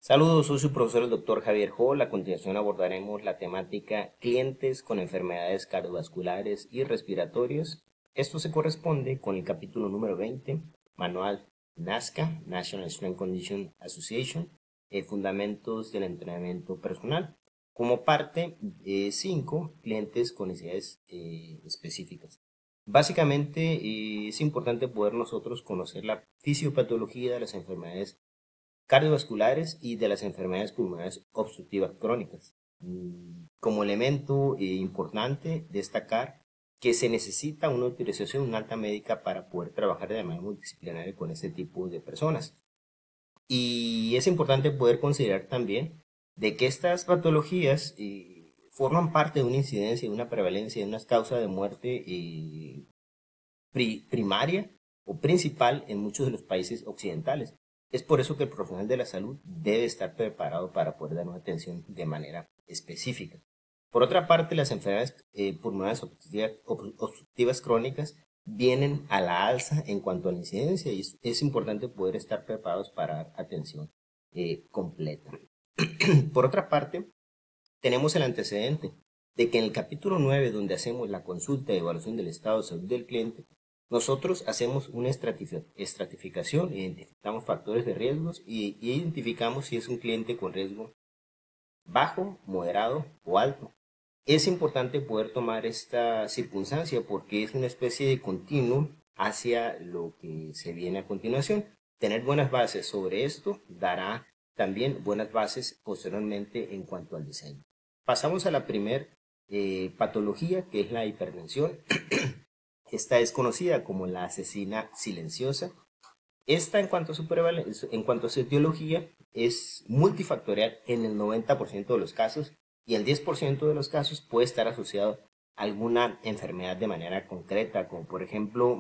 Saludos, soy su profesor el doctor Javier Hall. A continuación abordaremos la temática clientes con enfermedades cardiovasculares y respiratorias. Esto se corresponde con el capítulo número 20, Manual NASCA, National Strength Condition Association, Fundamentos del Entrenamiento Personal, como parte 5, clientes con necesidades específicas. Básicamente es importante poder nosotros conocer la fisiopatología de las enfermedades cardiovasculares y de las enfermedades pulmonares obstructivas crónicas. Como elemento importante destacar que se necesita una autorización, una alta médica para poder trabajar de manera multidisciplinaria con este tipo de personas. Y es importante poder considerar también de que estas patologías forman parte de una incidencia, de una prevalencia, de una causa de muerte primaria o principal en muchos de los países occidentales. Es por eso que el profesional de la salud debe estar preparado para poder dar una atención de manera específica. Por otra parte, las enfermedades pulmonares obstructivas crónicas vienen a la alza en cuanto a la incidencia y es importante poder estar preparados para dar atención completa. Por otra parte, tenemos el antecedente de que en el capítulo 9, donde hacemos la consulta de evaluación del estado de salud del cliente, nosotros hacemos una estratificación, identificamos factores de riesgos y identificamos si es un cliente con riesgo bajo, moderado o alto. Es importante poder tomar esta circunstancia porque es una especie de continuum hacia lo que se viene a continuación. Tener buenas bases sobre esto dará también buenas bases posteriormente en cuanto al diseño. Pasamos a la primer patología, que es la hipertensión. Esta es conocida como la asesina silenciosa. Esta, en cuanto a su etiología, es multifactorial en el 90% de los casos y el 10% de los casos puede estar asociado a alguna enfermedad de manera concreta, como por ejemplo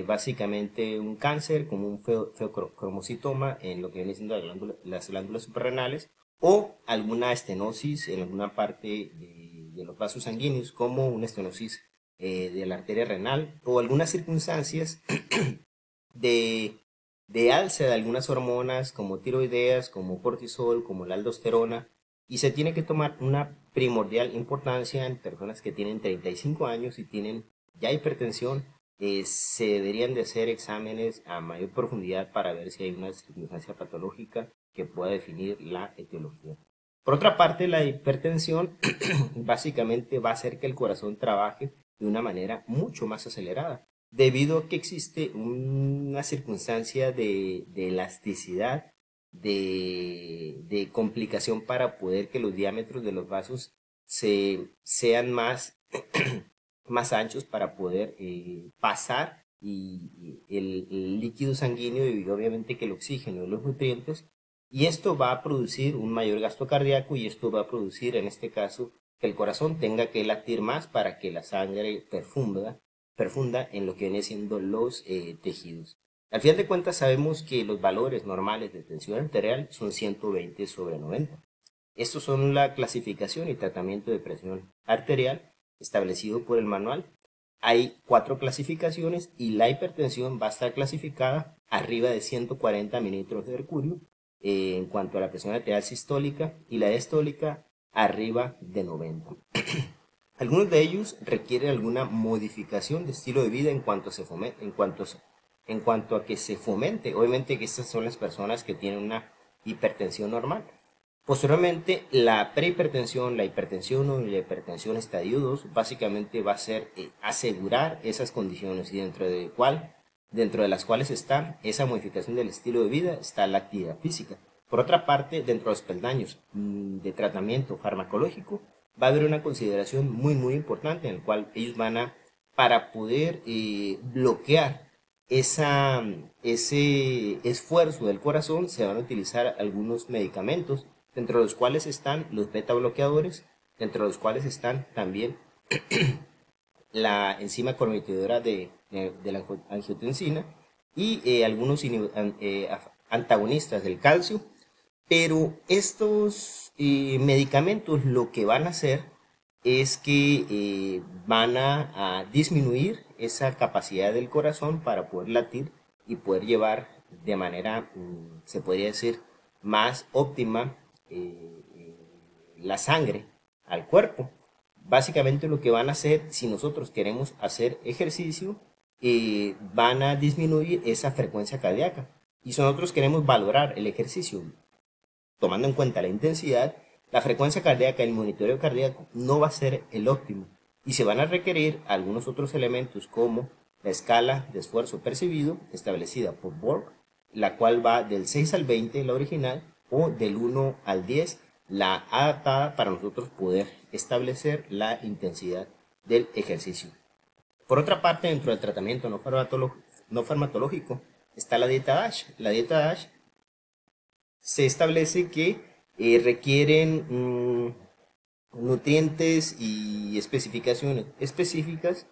básicamente un cáncer, como un feocromocitoma en lo que viene siendo las glándulas suprarrenales, o alguna estenosis en alguna parte de los vasos sanguíneos, como una estenosis de la arteria renal, o algunas circunstancias de alza de algunas hormonas como tiroideas, como cortisol, como la aldosterona, y se tiene que tomar una primordial importancia en personas que tienen 35 años y tienen ya hipertensión. Se deberían de hacer exámenes a mayor profundidad para ver si hay una circunstancia patológica que pueda definir la etiología. Por otra parte, la hipertensión básicamente va a hacer que el corazón trabaje de una manera mucho más acelerada, debido a que existe una circunstancia de elasticidad, de complicación para poder que los diámetros de los vasos sean más, más anchos para poder pasar y el líquido sanguíneo y obviamente que el oxígeno y los nutrientes, y esto va a producir un mayor gasto cardíaco y esto va a producir en este caso que el corazón tenga que latir más para que la sangre perfunda en lo que viene siendo los tejidos. Al final de cuentas sabemos que los valores normales de tensión arterial son 120/90. Estos son la clasificación y tratamiento de presión arterial establecido por el manual. Hay 4 clasificaciones y la hipertensión va a estar clasificada arriba de 140 mililitros de mercurio en cuanto a la presión arterial sistólica, y la diastólica arriba de 90. Algunos de ellos requieren alguna modificación de estilo de vida en cuanto a que se fomente. Obviamente que estas son las personas que tienen una hipertensión normal. Posteriormente, la prehipertensión, la hipertensión 1 y la hipertensión estadio 2 básicamente va a ser asegurar esas condiciones, y dentro de las cuales está esa modificación del estilo de vida, está la actividad física. Por otra parte, dentro de los peldaños de tratamiento farmacológico, va a haber una consideración muy importante en el cual ellos van a, para poder bloquear ese esfuerzo del corazón, se van a utilizar algunos medicamentos, dentro de los cuales están los beta bloqueadores, dentro de los cuales están también la enzima convertidora de la angiotensina y algunos antagonistas del calcio. Pero estos medicamentos lo que van a hacer es que van a disminuir esa capacidad del corazón para poder latir y poder llevar de manera, se podría decir, más óptima la sangre al cuerpo. Básicamente lo que van a hacer, si nosotros queremos hacer ejercicio, van a disminuir esa frecuencia cardíaca. Y si nosotros queremos valorar el ejercicio, tomando en cuenta la intensidad, la frecuencia cardíaca, el monitoreo cardíaco no va a ser el óptimo. Y se van a requerir algunos otros elementos como la escala de esfuerzo percibido establecida por Borg, la cual va del 6 al 20, la original, o del 1 al 10, la adaptada para nosotros poder establecer la intensidad del ejercicio. Por otra parte, dentro del tratamiento no farmacológico está la dieta DASH. La dieta DASH se establece que requieren nutrientes y especificaciones específicas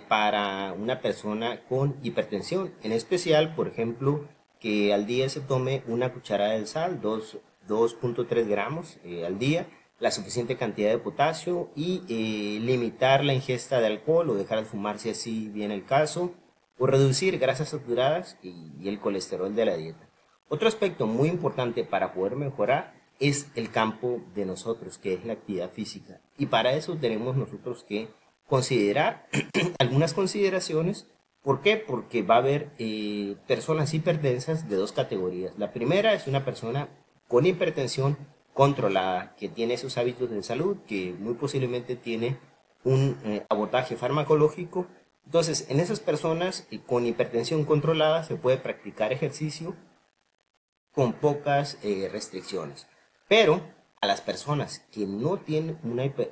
para una persona con hipertensión. En especial, por ejemplo, que al día se tome una cucharada de sal, 2.3 gramos al día, la suficiente cantidad de potasio y limitar la ingesta de alcohol o dejar de fumar si así viene el caso, o reducir grasas saturadas y el colesterol de la dieta. Otro aspecto muy importante para poder mejorar es el campo de nosotros, que es la actividad física. Y para eso tenemos nosotros que considerar algunas consideraciones. ¿Por qué? Porque va a haber personas hipertensas de dos categorías. La primera es una persona con hipertensión controlada, que tiene esos hábitos de salud, que muy posiblemente tiene un abordaje farmacológico. Entonces, en esas personas con hipertensión controlada se puede practicar ejercicio con pocas restricciones. Pero a las personas que no tienen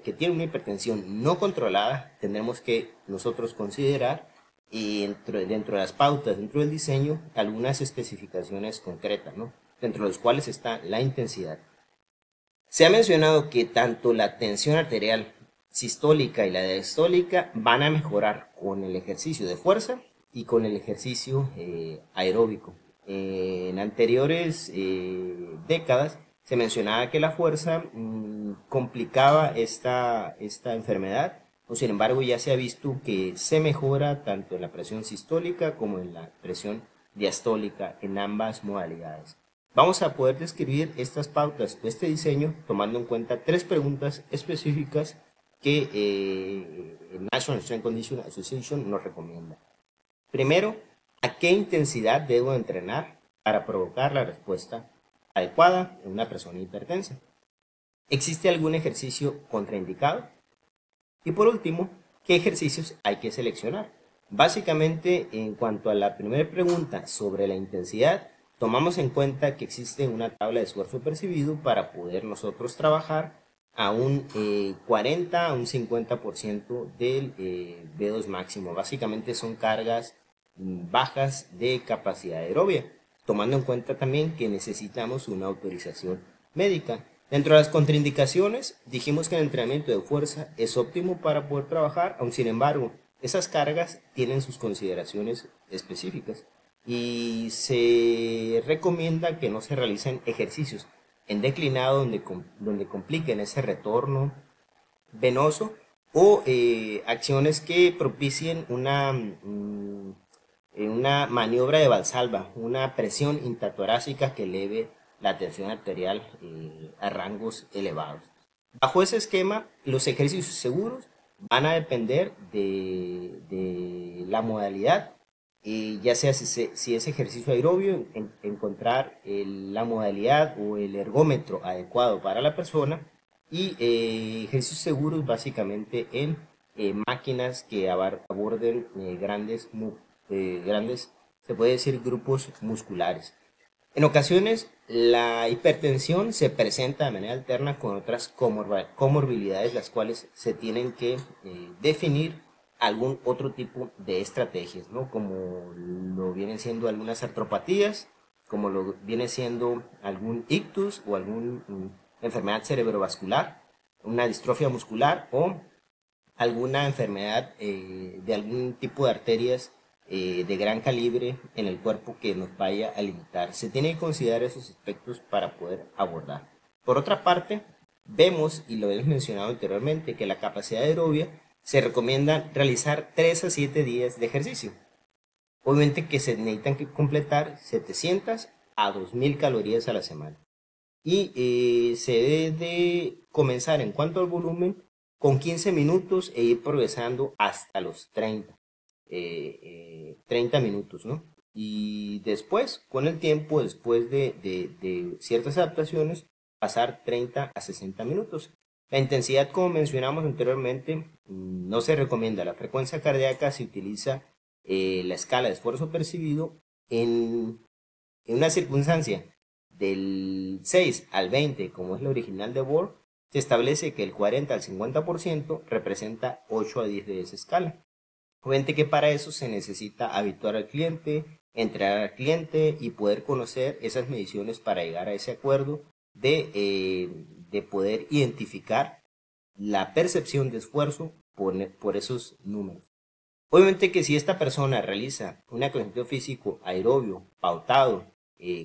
que tienen una hipertensión no controlada, tendremos que nosotros considerar dentro de las pautas, dentro del diseño, algunas especificaciones concretas, ¿no? Dentro de los cuales está la intensidad. Se ha mencionado que tanto la tensión arterial sistólica y la diastólica van a mejorar con el ejercicio de fuerza y con el ejercicio aeróbico. En anteriores décadas se mencionaba que la fuerza complicaba esta enfermedad, o sin embargo ya se ha visto que se mejora tanto en la presión sistólica como en la presión diastólica en ambas modalidades. Vamos a poder describir estas pautas o este diseño tomando en cuenta tres preguntas específicas que National Strength Conditioning Association nos recomienda. Primero, ¿a qué intensidad debo entrenar para provocar la respuesta adecuada en una persona hipertensa? ¿Existe algún ejercicio contraindicado? Y por último, ¿qué ejercicios hay que seleccionar? Básicamente, en cuanto a la primera pregunta sobre la intensidad, tomamos en cuenta que existe una tabla de esfuerzo percibido para poder nosotros trabajar a un 40 a un 50% del V2 máximo. Básicamente son cargas bajas de capacidad aerobia, tomando en cuenta también que necesitamos una autorización médica. Dentro de las contraindicaciones, dijimos que el entrenamiento de fuerza es óptimo para poder trabajar, aun sin embargo, esas cargas tienen sus consideraciones específicas y se recomienda que no se realicen ejercicios en declinado donde compliquen ese retorno venoso o acciones que propicien una maniobra de Valsalva, una presión intratorácica que eleve la tensión arterial a rangos elevados. Bajo ese esquema, los ejercicios seguros van a depender de la modalidad, ya sea si es ejercicio aerobio, encontrar la modalidad o el ergómetro adecuado para la persona, y ejercicios seguros básicamente en máquinas que aborden grandes, se puede decir, grupos musculares. En ocasiones, la hipertensión se presenta de manera alterna con otras comorbilidades, las cuales se tienen que definir algún otro tipo de estrategias, ¿no? Como lo vienen siendo algunas artropatías, como lo viene siendo algún ictus o alguna enfermedad cerebrovascular, una distrofia muscular o alguna enfermedad de algún tipo de arterias de gran calibre en el cuerpo que nos vaya a limitar. Se tiene que considerar esos aspectos para poder abordar. Por otra parte, vemos, y lo hemos mencionado anteriormente, que la capacidad aerobia se recomienda realizar 3 a 7 días de ejercicio. Obviamente que se necesitan que completar 700 a 2000 calorías a la semana. Y se debe de comenzar en cuanto al volumen con 15 minutos e ir progresando hasta los 30 minutos, ¿no? Y después, con el tiempo, después de ciertas adaptaciones, pasar 30 a 60 minutos. La intensidad, como mencionamos anteriormente, no se recomienda. La frecuencia cardíaca se utiliza la escala de esfuerzo percibido en, en una circunstancia del 6 al 20, como es la original de Bohr, se establece que el 40 al 50% representa 8 a 10 de esa escala. Obviamente que para eso se necesita habituar al cliente, entrenar al cliente y poder conocer esas mediciones para llegar a ese acuerdo de poder identificar la percepción de esfuerzo por esos números. Obviamente que si esta persona realiza un acondicionamiento físico aerobio, pautado,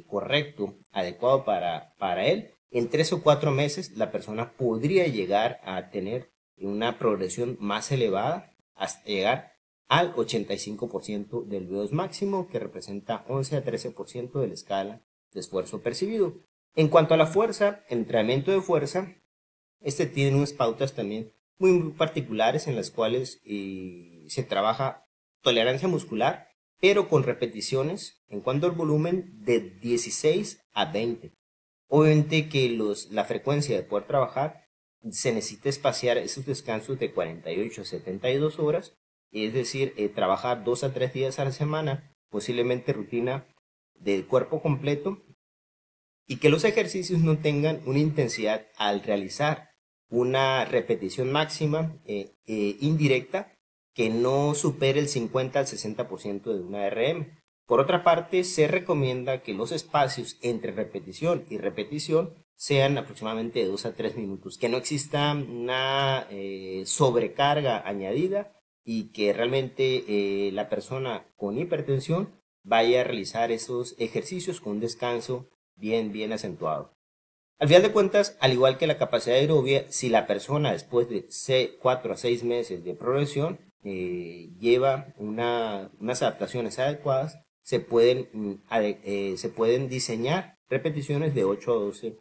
correcto, adecuado para él, en 3 o 4 meses la persona podría llegar a tener una progresión más elevada hasta llegar al 85% del VO2 máximo, que representa 11 a 13% de la escala de esfuerzo percibido. En cuanto a la fuerza, el entrenamiento de fuerza, este tiene unas pautas también muy particulares en las cuales se trabaja tolerancia muscular, pero con repeticiones en cuanto al volumen de 16 a 20. Obviamente que la frecuencia de poder trabajar se necesita espaciar esos descansos de 48 a 72 horas, es decir, trabajar 2 a 3 días a la semana, posiblemente rutina del cuerpo completo, y que los ejercicios no tengan una intensidad al realizar una repetición máxima indirecta que no supere el 50 al 60% de una RM. Por otra parte, se recomienda que los espacios entre repetición y repetición sean aproximadamente de 2 a 3 minutos, que no exista una sobrecarga añadida y que realmente la persona con hipertensión vaya a realizar esos ejercicios con un descanso bien acentuado. Al final de cuentas, al igual que la capacidad aerobia, si la persona después de 4 a 6 meses de progresión lleva unas adaptaciones adecuadas, se pueden diseñar repeticiones de 8 a 12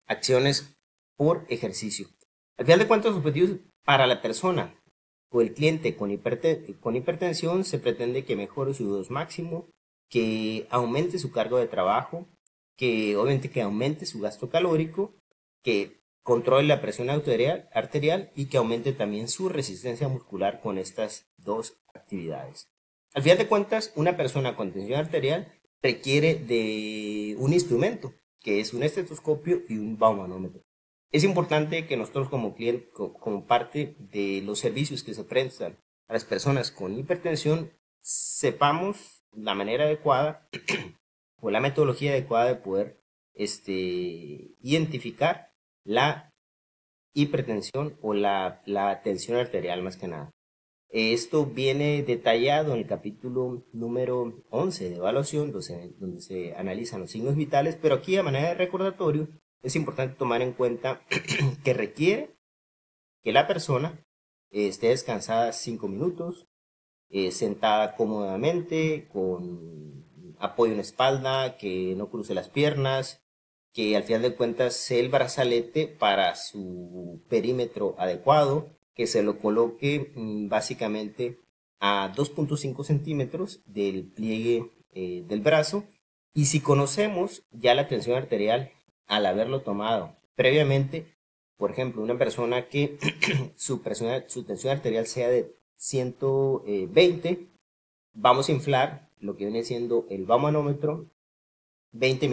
acciones por ejercicio. Al final de cuentas, los objetivos para la persona o el cliente con hipertensión se pretende que mejore su VO2 máximo, que aumente su carga de trabajo, que obviamente que aumente su gasto calórico, que controle la presión arterial y que aumente también su resistencia muscular con estas dos actividades. Al final de cuentas, una persona con tensión arterial requiere de un instrumento, que es un estetoscopio y un baumanómetro. Es importante que nosotros como cliente, como parte de los servicios que se prestan a las personas con hipertensión, sepamos la manera adecuada o la metodología adecuada de poder identificar la hipertensión o la tensión arterial más que nada. Esto viene detallado en el capítulo número 11 de evaluación, donde se analizan los signos vitales, pero aquí a manera de recordatorio es importante tomar en cuenta que requiere que la persona esté descansada 5 minutos, sentada cómodamente, con apoyo en la espalda, que no cruce las piernas, que al final de cuentas sea el brazalete para su perímetro adecuado, que se lo coloque básicamente a 2.5 centímetros del pliegue del brazo. Y si conocemos ya la tensión arterial al haberlo tomado previamente, por ejemplo, una persona que su tensión arterial sea de 120, vamos a inflar lo que viene siendo el baumanómetro 20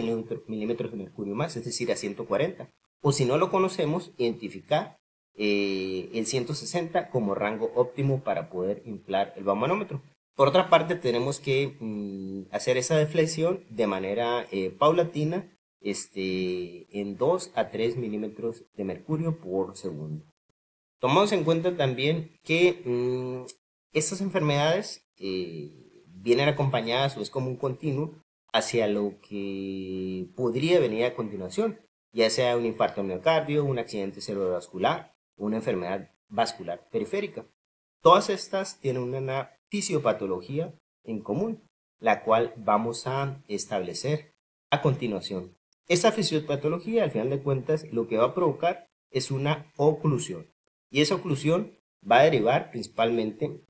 milímetros de mercurio más, es decir, a 140. O si no lo conocemos, identificar el 160 como rango óptimo para poder inflar el baumanómetro. Por otra parte, tenemos que hacer esa deflexión de manera paulatina en 2 a 3 milímetros de mercurio por segundo. Tomamos en cuenta también que estas enfermedades vienen acompañadas o es como un continuo hacia lo que podría venir a continuación, ya sea un infarto de miocardio, un accidente cerebrovascular, una enfermedad vascular periférica. Todas estas tienen una fisiopatología en común, la cual vamos a establecer a continuación. Esta fisiopatología, al final de cuentas, lo que va a provocar es una oclusión. Y esa oclusión va a derivar principalmente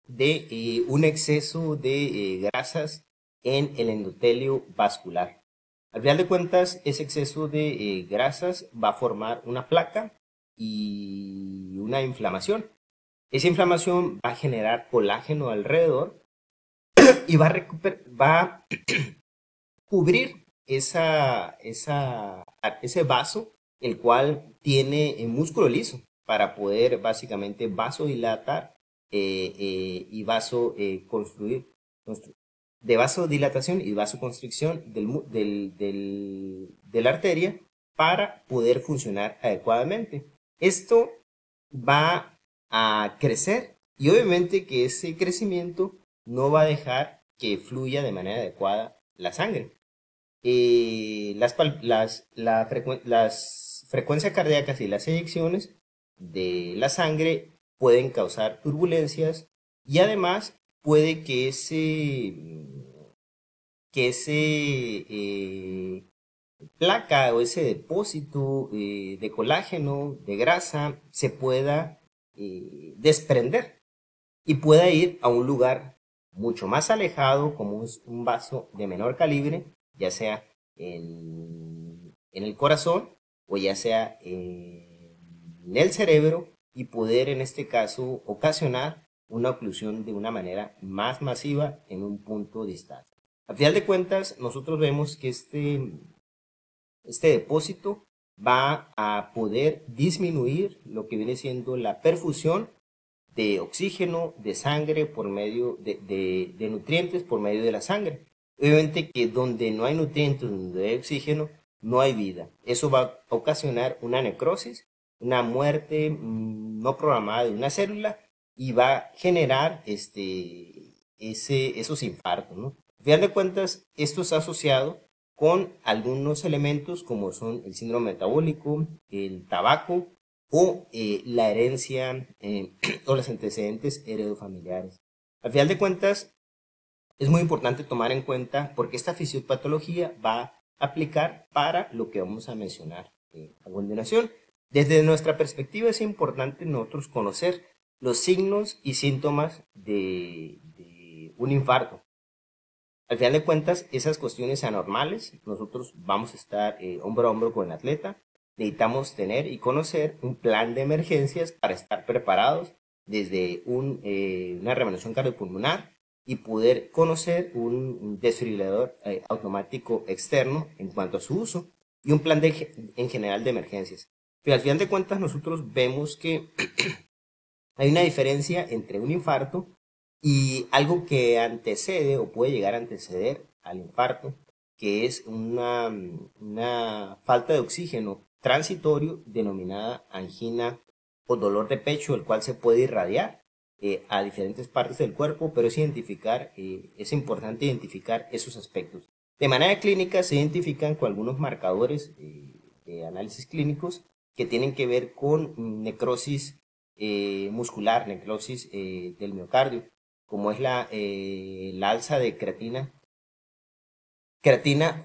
de un exceso de grasas en el endotelio vascular. Al final de cuentas, ese exceso de grasas va a formar una placa y una inflamación. Esa inflamación va a generar colágeno alrededor y va a cubrir ese vaso, el cual tiene músculo liso para poder básicamente vasodilatar y construir de vasodilatación y vasoconstricción de la arteria para poder funcionar adecuadamente. Esto va a crecer y obviamente que ese crecimiento no va a dejar que fluya de manera adecuada la sangre. Las frecuencias cardíacas y las eyecciones de la sangre pueden causar turbulencias y además puede que ese placa o ese depósito de colágeno, de grasa, se pueda desprender y pueda ir a un lugar mucho más alejado, como un vaso de menor calibre, ya sea en el corazón o ya sea en el cerebro, y poder en este caso ocasionar una oclusión de una manera más masiva en un punto distal. A final de cuentas, nosotros vemos que este depósito va a poder disminuir lo que viene siendo la perfusión de oxígeno, de sangre, por medio de nutrientes por medio de la sangre. Obviamente que donde no hay nutrientes, donde hay oxígeno, no hay vida. Eso va a ocasionar una necrosis, una muerte no programada de una célula, y va a generar esos infartos, ¿no? Al final de cuentas, esto está asociado con algunos elementos como son el síndrome metabólico, el tabaco o la herencia o los antecedentes heredofamiliares. Al final de cuentas, es muy importante tomar en cuenta porque esta fisiopatología va a aplicar para lo que vamos a mencionar a continuación. Desde nuestra perspectiva es importante nosotros conocer los signos y síntomas de un infarto. Al final de cuentas, esas cuestiones anormales, nosotros vamos a estar hombro a hombro con el atleta. Necesitamos tener y conocer un plan de emergencias para estar preparados desde una reanimación cardiopulmonar y poder conocer un desfibrilador automático externo en cuanto a su uso y un plan en general de emergencias. Pero al final de cuentas nosotros vemos que hay una diferencia entre un infarto y algo que antecede o puede llegar a anteceder al infarto, que es una falta de oxígeno transitorio denominada angina o dolor de pecho, el cual se puede irradiar a diferentes partes del cuerpo, pero es importante identificar esos aspectos. De manera clínica se identifican con algunos marcadores de análisis clínicos que tienen que ver con necrosis muscular, necrosis del miocardio, como es la alza de creatina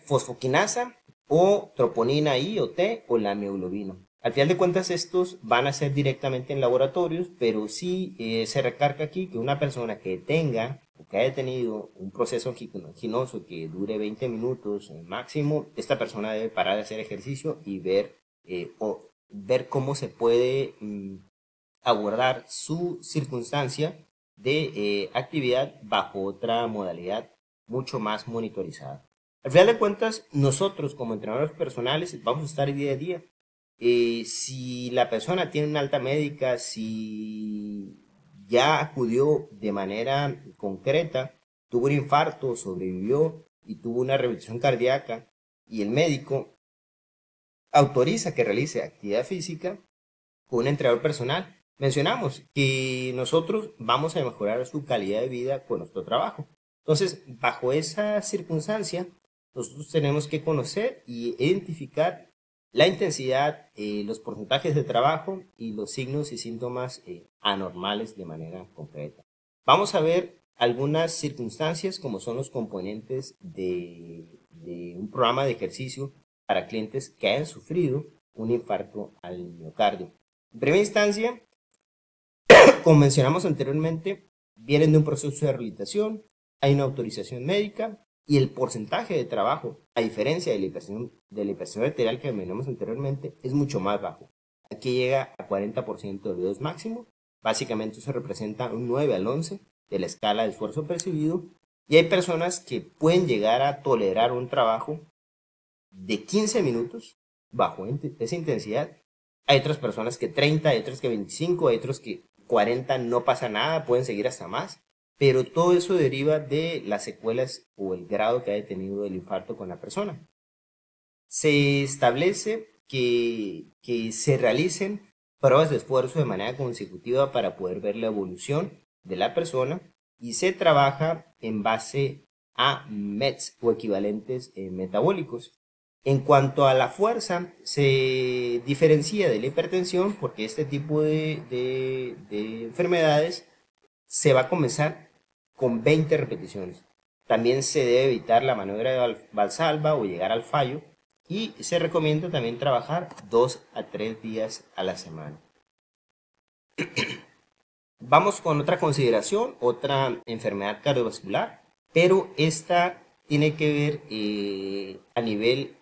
fosfoquinasa o troponina I o T o la hemoglobina. Al final de cuentas estos van a ser directamente en laboratorios, pero sí se recarga aquí que una persona que tenga o que haya tenido un proceso anginoso que dure 20 minutos máximo, esta persona debe parar de hacer ejercicio y ver cómo se puede abordar su circunstancia de actividad bajo otra modalidad mucho más monitorizada. Al final de cuentas, nosotros como entrenadores personales vamos a estar día a día. Si la persona tiene una alta médica, si ya acudió de manera concreta, tuvo un infarto, sobrevivió y tuvo una rehabilitación cardíaca y el médico autoriza que realice actividad física con un entrenador personal, mencionamos que nosotros vamos a mejorar su calidad de vida con nuestro trabajo. Entonces, bajo esa circunstancia, nosotros tenemos que conocer y identificar la intensidad, los porcentajes de trabajo y los signos y síntomas anormales de manera concreta. Vamos a ver algunas circunstancias como son los componentes de un programa de ejercicio para clientes que hayan sufrido un infarto al miocardio. En primera instancia, como mencionamos anteriormente, vienen de un proceso de rehabilitación, hay una autorización médica y el porcentaje de trabajo, a diferencia de la hipertensión arterial que mencionamos anteriormente, es mucho más bajo. Aquí llega a 40% de VO2 máximo. Básicamente eso representa un 9 al 11 de la escala de esfuerzo percibido. Y hay personas que pueden llegar a tolerar un trabajo de 15 minutos bajo esa intensidad. Hay otras personas que 30, hay otras que 25, hay otros que 40 no pasa nada, pueden seguir hasta más. Pero todo eso deriva de las secuelas o el grado que haya tenido el infarto con la persona. Se establece que se realicen pruebas de esfuerzo de manera consecutiva para poder ver la evolución de la persona y se trabaja en base a METs o equivalentes metabólicos. En cuanto a la fuerza, se diferencia de la hipertensión porque este tipo de enfermedades se va a comenzar con 20 repeticiones. También se debe evitar la maniobra de Valsalva o llegar al fallo y se recomienda también trabajar 2 a 3 días a la semana. Vamos con otra consideración, otra enfermedad cardiovascular, pero esta tiene que ver a nivel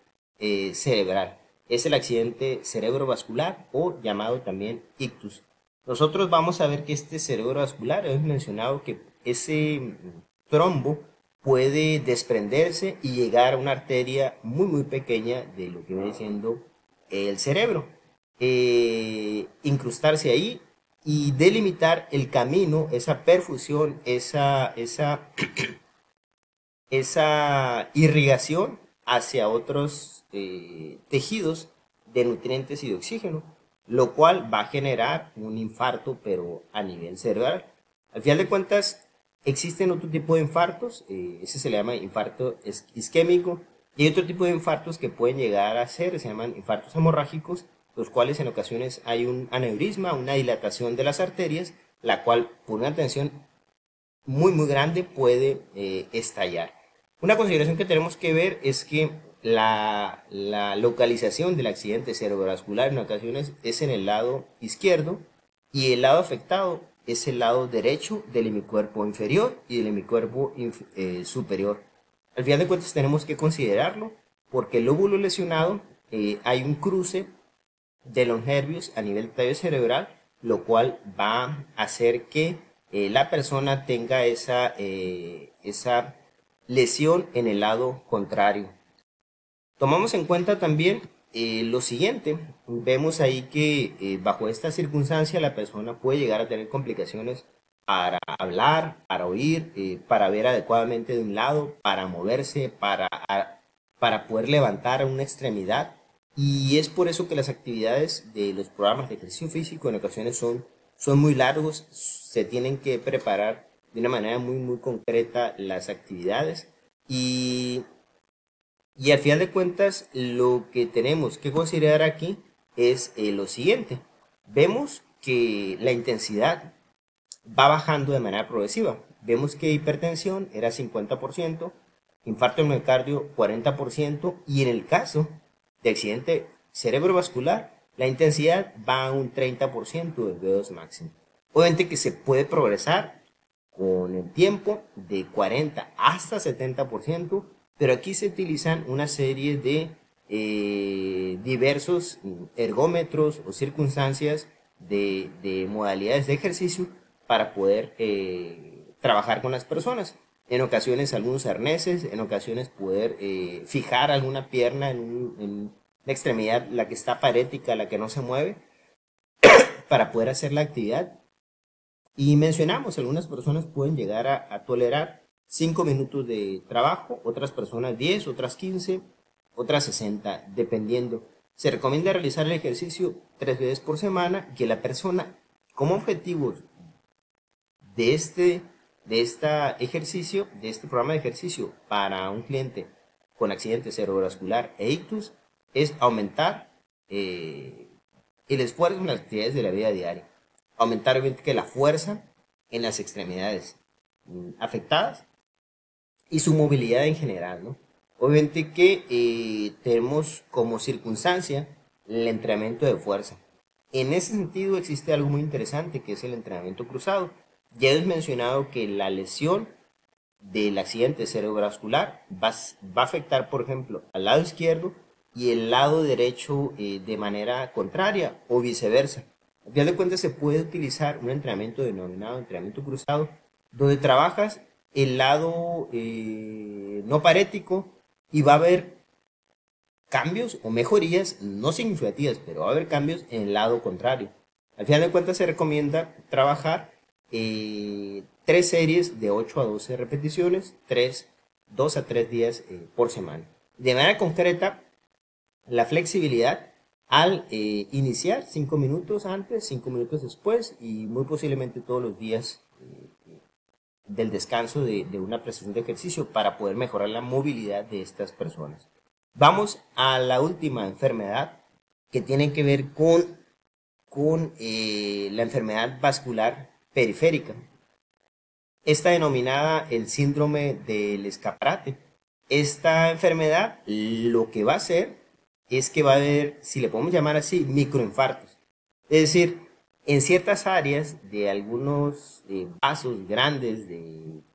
cerebral. Es el accidente cerebrovascular o llamado también ictus. Nosotros vamos a ver que este cerebrovascular, hemos mencionado que ese trombo puede desprenderse y llegar a una arteria muy pequeña de lo que viene siendo el cerebro, incrustarse ahí y delimitar el camino, esa perfusión, esa irrigación hacia otros tejidos de nutrientes y de oxígeno, lo cual va a generar un infarto, pero a nivel cerebral. Al final de cuentas, existen otro tipo de infartos, ese se le llama infarto isquémico, y hay otro tipo de infartos que pueden llegar a ser, se llaman infartos hemorrágicos, los cuales en ocasiones hay un aneurisma, una dilatación de las arterias, la cual por una tensión muy grande puede estallar. Una consideración que tenemos que ver es que la localización del accidente cerebrovascular en ocasiones es en el lado izquierdo y el lado afectado es el lado derecho del hemicuerpo inferior y del hemicuerpo superior. Al final de cuentas tenemos que considerarlo porque el lóbulo lesionado hay un cruce de los nervios a nivel tallo cerebral, lo cual va a hacer que la persona tenga esa lesión en el lado contrario. Tomamos en cuenta también lo siguiente, vemos ahí que bajo esta circunstancia la persona puede llegar a tener complicaciones para hablar, para oír, para ver adecuadamente de un lado, para moverse, para poder levantar una extremidad. Y es por eso que las actividades de los programas de ejercicio físico en ocasiones son muy largos, se tienen que preparar de una manera muy concreta las actividades y al final de cuentas lo que tenemos que considerar aquí es lo siguiente. Vemos que la intensidad va bajando de manera progresiva. Vemos que hipertensión era 50%, infarto del miocardio 40% y en el caso de accidente cerebrovascular la intensidad va a un 30% del VO2 máximo. Obviamente que se puede progresar con el tiempo de 40 hasta 70%, pero aquí se utilizan una serie de diversos ergómetros o circunstancias de modalidades de ejercicio para poder trabajar con las personas. En ocasiones algunos arneses, en ocasiones poder fijar alguna pierna en la extremidad, la que está parética, la que no se mueve, para poder hacer la actividad. Y mencionamos, algunas personas pueden llegar a tolerar 5 minutos de trabajo, otras personas 10, otras 15, otras 60, dependiendo. Se recomienda realizar el ejercicio 3 veces por semana, que la persona, como objetivos de este programa de ejercicio para un cliente con accidente cerebrovascular e ictus, es aumentar el esfuerzo en las actividades de la vida diaria. Aumentar obviamente que la fuerza en las extremidades afectadas y su movilidad en general, ¿no? Obviamente que tenemos como circunstancia el entrenamiento de fuerza. En ese sentido existe algo muy interesante que es el entrenamiento cruzado. Ya he mencionado que la lesión del accidente cerebrovascular va a afectar, por ejemplo, al lado izquierdo y el lado derecho de manera contraria o viceversa. Al final de cuentas se puede utilizar un entrenamiento denominado entrenamiento cruzado, donde trabajas el lado no parético y va a haber cambios o mejorías no significativas, pero va a haber cambios en el lado contrario. Al final de cuentas se recomienda trabajar 3 series de 8 a 12 repeticiones, 2 a 3 días por semana. De manera concreta, la flexibilidad al iniciar 5 minutos antes, 5 minutos después y muy posiblemente todos los días del descanso de una prestación de ejercicio para poder mejorar la movilidad de estas personas. Vamos a la última enfermedad que tiene que ver con la enfermedad vascular periférica. Esta denominada el síndrome del escaparate. Esta enfermedad lo que va a hacer es que va a haber, si le podemos llamar así, microinfartos. Es decir, en ciertas áreas de algunos vasos grandes,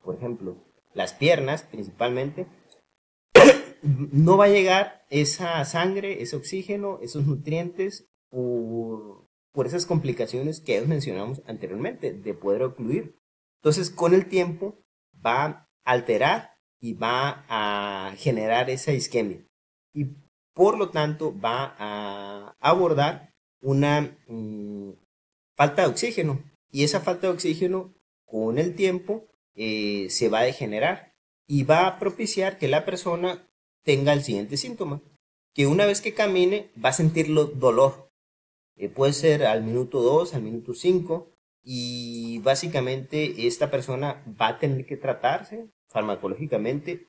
por ejemplo, las piernas principalmente, no va a llegar esa sangre, ese oxígeno, esos nutrientes por esas complicaciones que mencionamos anteriormente de poder ocluir. Entonces, con el tiempo va a alterar y va a generar esa isquemia y por lo tanto va a abordar una falta de oxígeno y esa falta de oxígeno con el tiempo se va a degenerar y va a propiciar que la persona tenga el siguiente síntoma, que una vez que camine va a sentir dolor, puede ser al minuto 2, al minuto 5 y básicamente esta persona va a tener que tratarse farmacológicamente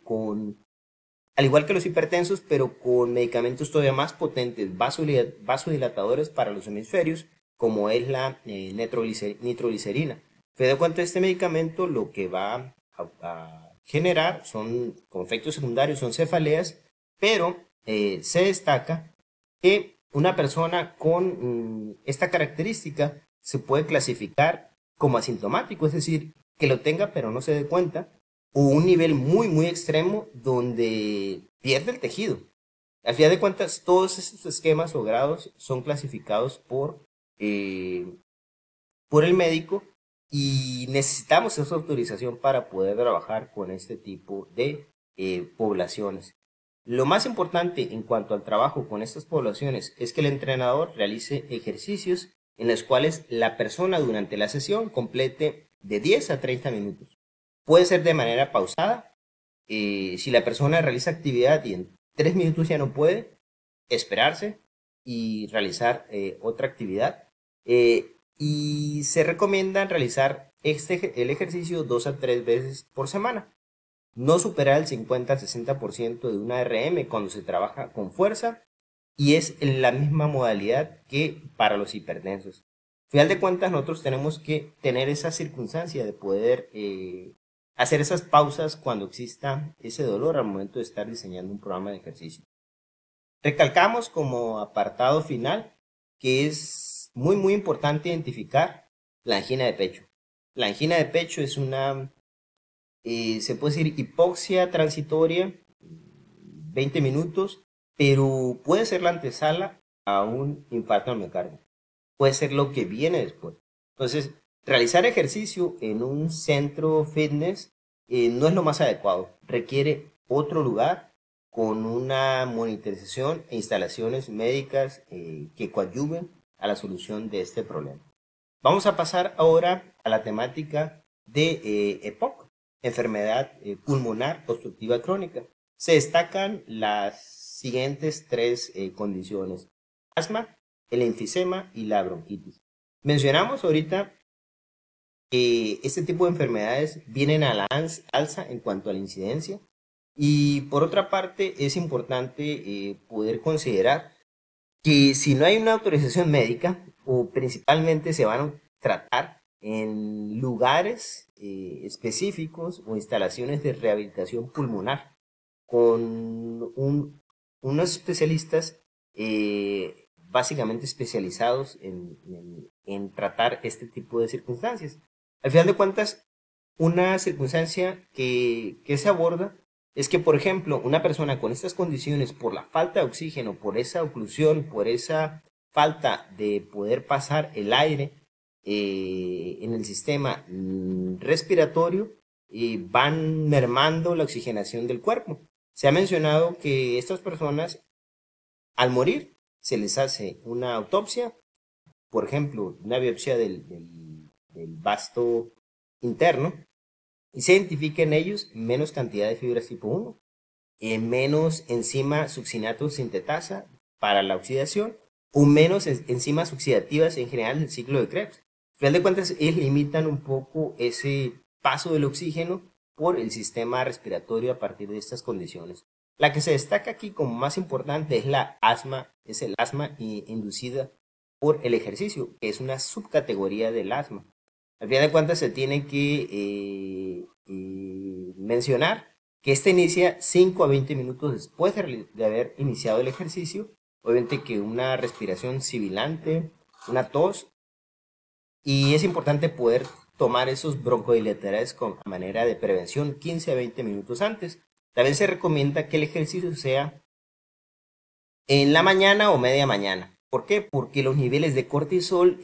al igual que los hipertensos, pero con medicamentos todavía más potentes, vasodilatadores para los hemisferios, como es la nitroglicerina. Pero de cuenta este medicamento lo que va a generar con efectos secundarios son cefaleas, pero se destaca que una persona con esta característica se puede clasificar como asintomático, es decir, que lo tenga pero no se dé cuenta, o un nivel muy muy extremo donde pierde el tejido. Al final de cuentas, todos estos esquemas o grados son clasificados por el médico y necesitamos esa autorización para poder trabajar con este tipo de poblaciones. Lo más importante en cuanto al trabajo con estas poblaciones es que el entrenador realice ejercicios en los cuales la persona durante la sesión complete de 10 a 30 minutos. Puede ser de manera pausada. Si la persona realiza actividad y en 3 minutos ya no puede, esperarse y realizar otra actividad. Y se recomienda realizar el ejercicio 2 a 3 veces por semana. No superar el 50 al 60% de una RM cuando se trabaja con fuerza y es en la misma modalidad que para los hipertensos. Al final de cuentas, nosotros tenemos que tener esa circunstancia de poder hacer esas pausas cuando exista ese dolor al momento de estar diseñando un programa de ejercicio. Recalcamos como apartado final que es muy muy importante identificar la angina de pecho. La angina de pecho es una, se puede decir, hipoxia transitoria, 20 minutos, pero puede ser la antesala a un infarto al miocardio. Puede ser lo que viene después. Entonces, realizar ejercicio en un centro fitness no es lo más adecuado. Requiere otro lugar con una monitorización e instalaciones médicas que coadyuven a la solución de este problema. Vamos a pasar ahora a la temática de EPOC, enfermedad pulmonar obstructiva crónica. Se destacan las siguientes 3 condiciones: asma, el enfisema y la bronquitis. Mencionamos ahorita que este tipo de enfermedades vienen a la alza en cuanto a la incidencia y por otra parte es importante poder considerar que si no hay una autorización médica o principalmente se van a tratar en lugares específicos o instalaciones de rehabilitación pulmonar con unos especialistas básicamente especializados en tratar este tipo de circunstancias. Al final de cuentas, una circunstancia que se aborda es que, por ejemplo, una persona con estas condiciones, por la falta de oxígeno, por esa oclusión, por esa falta de poder pasar el aire en el sistema respiratorio, van mermando la oxigenación del cuerpo. Se ha mencionado que estas personas, al morir, se les hace una autopsia, por ejemplo, una biopsia del vasto interno, y se identifica en ellos menos cantidad de fibras tipo 1, menos enzima succinato sintetasa para la oxidación, o menos enzimas oxidativas en general en el ciclo de Krebs. Al final de cuentas, ellos limitan un poco ese paso del oxígeno por el sistema respiratorio a partir de estas condiciones. La que se destaca aquí como más importante es el asma inducida por el ejercicio, que es una subcategoría del asma. Al final de cuentas se tiene que mencionar que esta inicia 5 a 20 minutos después de haber iniciado el ejercicio. Obviamente que una respiración sibilante, una tos, y es importante poder tomar esos broncodilatadores con manera de prevención 15 a 20 minutos antes. También se recomienda que el ejercicio sea en la mañana o media mañana. ¿Por qué? Porque los niveles de cortisol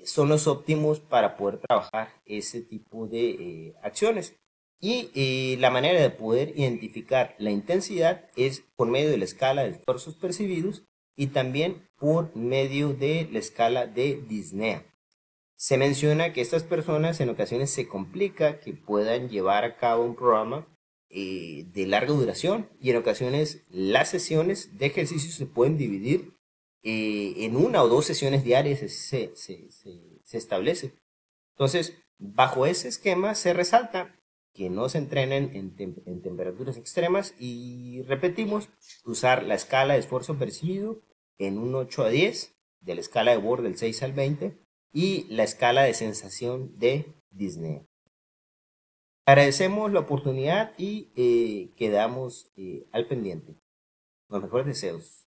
son los óptimos para poder trabajar ese tipo de acciones. Y la manera de poder identificar la intensidad es por medio de la escala de esfuerzos percibidos y también por medio de la escala de disnea. Se menciona que estas personas en ocasiones se complica que puedan llevar a cabo un programa de larga duración y en ocasiones las sesiones de ejercicio se pueden dividir en una o dos sesiones diarias se establece. Entonces, bajo ese esquema se resalta que no se entrenen en temperaturas extremas y repetimos, usar la escala de esfuerzo percibido en un 8 a 10, de la escala de Word del 6 al 20 y la escala de sensación de disnea. Agradecemos la oportunidad y quedamos al pendiente. Los mejores deseos.